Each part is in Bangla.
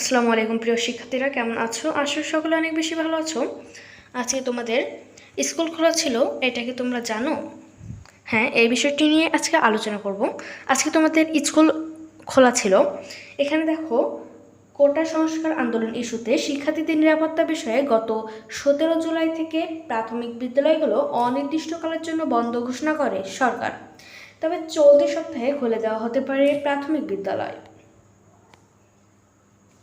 আসসালামু আলাইকুম প্রিয় শিক্ষার্থীরা, কেমন আছো? আশা করি সকলে অনেক বেশি ভালো আছো। আজকে তোমাদের স্কুল খোলা ছিল, এটা কি তোমরা জানো? হ্যাঁ, এই বিষয়টি নিয়ে আজকে আলোচনা করব। আজকে তোমাদের স্কুল খোলা ছিল। এখানে দেখো, কোটা সংস্কার আন্দোলন ইস্যুতে শিক্ষার্থীদের নিরাপত্তা বিষয়ে গত 17 জুলাই থেকে প্রাথমিক বিদ্যালয়গুলো অনির্দিষ্টকালের জন্য বন্ধ ঘোষণা করে সরকার। তবে চলতি সপ্তাহে খুলে দেওয়া হতে পারে প্রাথমিক বিদ্যালয়।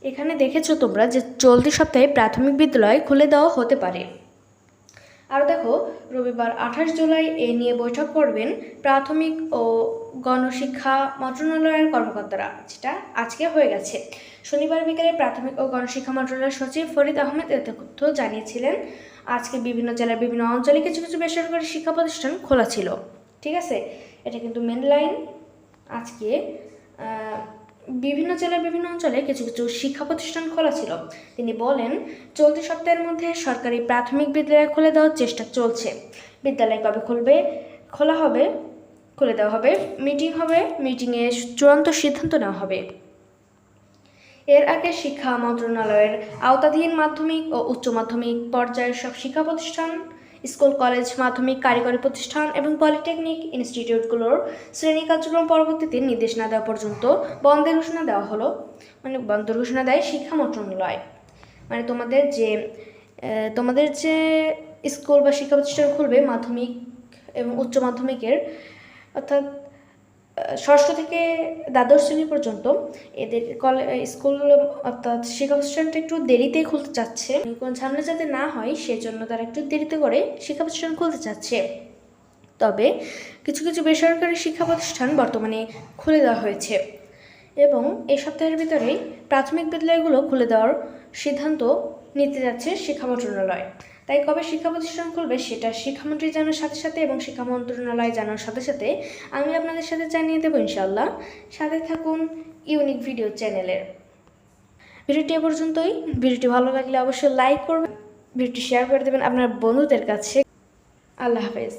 এখানে দেখেছো তোমরা যে চলতি সপ্তাহে প্রাথমিক বিদ্যালয় খুলে দেওয়া হতে পারে। আর দেখো, রবিবার 28 জুলাই এ নিয়ে বৈঠক করবেন প্রাথমিক ও গণশিক্ষা মন্ত্রণালয়ের কর্মকর্তারা, যেটা আজকে হয়ে গেছে। শনিবার বিকেলে প্রাথমিক ও গণশিক্ষা মন্ত্রণালয়ের সচিব ফরিদ আহমেদ এ তথ্য জানিয়েছিলেন। আজকে বিভিন্ন জেলার বিভিন্ন অঞ্চলে কিছু কিছু বেসরকারি শিক্ষা প্রতিষ্ঠান খোলা ছিল। ঠিক আছে, এটা কিন্তু মেন লাইন। আজকে বিভিন্ন জেলার বিভিন্ন অঞ্চলে কিছু কিছু শিক্ষা প্রতিষ্ঠান খোলা ছিল। তিনি বলেন, চলতি সপ্তাহের মধ্যে সরকারি প্রাথমিক বিদ্যালয় খুলে দেওয়ার চেষ্টা চলছে। বিদ্যালয় কবে খুলে দেওয়া হবে, মিটিং হবে, মিটিংয়ে চূড়ান্ত সিদ্ধান্ত নেওয়া হবে। এর আগে শিক্ষা মন্ত্রণালয়ের আওতাধীন মাধ্যমিক ও উচ্চ মাধ্যমিক পর্যায়ের সব শিক্ষা প্রতিষ্ঠান, স্কুল, কলেজ, মাধ্যমিক, কারিগরি প্রতিষ্ঠান এবং পলিটেকনিক ইনস্টিটিউটগুলোর শ্রেণী কার্যক্রম পরবর্তীতে নির্দেশ না দেওয়া পর্যন্ত বন্ধের ঘোষণা দেওয়া হলো। বন্ধের ঘোষণা দেয় শিক্ষা মন্ত্রণালয়। তোমাদের যে স্কুল বা শিক্ষা প্রতিষ্ঠান খুলবে মাধ্যমিক এবং উচ্চ মাধ্যমিকের, অর্থাৎ ষষ্ঠ থেকে দ্বাদশ শ্রেণী পর্যন্ত, এদের স্কুল অর্থাৎ শিক্ষা প্রতিষ্ঠানটা একটু দেরিতে খুলতে চাচ্ছে। কোন ঝামেলা যাতে না হয় সেজন্য তারা একটু দেরিতে করে শিক্ষা প্রতিষ্ঠান খুলতে চাচ্ছে। তবে কিছু কিছু বেসরকারি শিক্ষা প্রতিষ্ঠান বর্তমানে খুলে দেওয়া হয়েছে এবং এই সপ্তাহের ভিতরেই প্রাথমিক বিদ্যালয়গুলো খুলে দেওয়ার সিদ্ধান্ত নিতে যাচ্ছে শিক্ষা মন্ত্রণালয়। তাই কবে শিক্ষা প্রতিষ্ঠান খুলবে সেটা শিক্ষামন্ত্রী জানার সাথে সাথে এবং শিক্ষা মন্ত্রণালয় জানার সাথে সাথে আমি আপনাদের সাথে জানিয়ে দেবো ইনশাআল্লাহ। সাথে থাকুন ইউনিক ভিডিও চ্যানেলের। ভিডিওটি এ পর্যন্তই। ভিডিওটি ভালো লাগলে অবশ্যই লাইক করবেন, ভিডিওটি শেয়ার করে দেবেন আপনার বন্ধুদের কাছে। আল্লাহ হাফেজ।